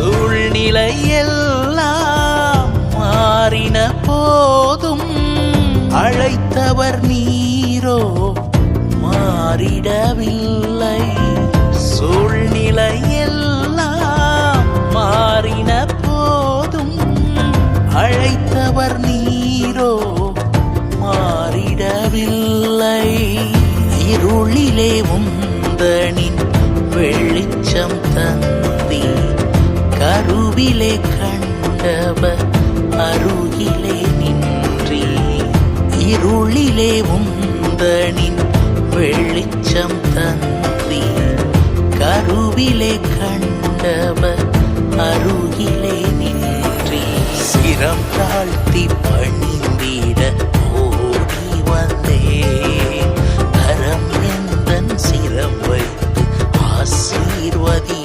சூழ்நிலை எல்லாம் மாறின போதும் அழைத்தவர் நீரோ மாறிடவில்லை. சூழ்நிலை எல்லாம் மாறின போதும் அழைத்தவர் நீரோ மாறிடவில்லை. இருளிலே உந்தனின் வெளிச்சம் தந்தி கருவிலே கண்டவர் அருகிலே நின்றி. இருளிலே உந்தனின் வெளிச்சம் தந்தி கருவிலே கண்டவர் அருகிலே நின்றி. சிரம் தாழ்த்தி பணிந்திட ஓடி வந்தேன். கரம் எந்தன் சிரம் வைத்து ஆசீர்வதி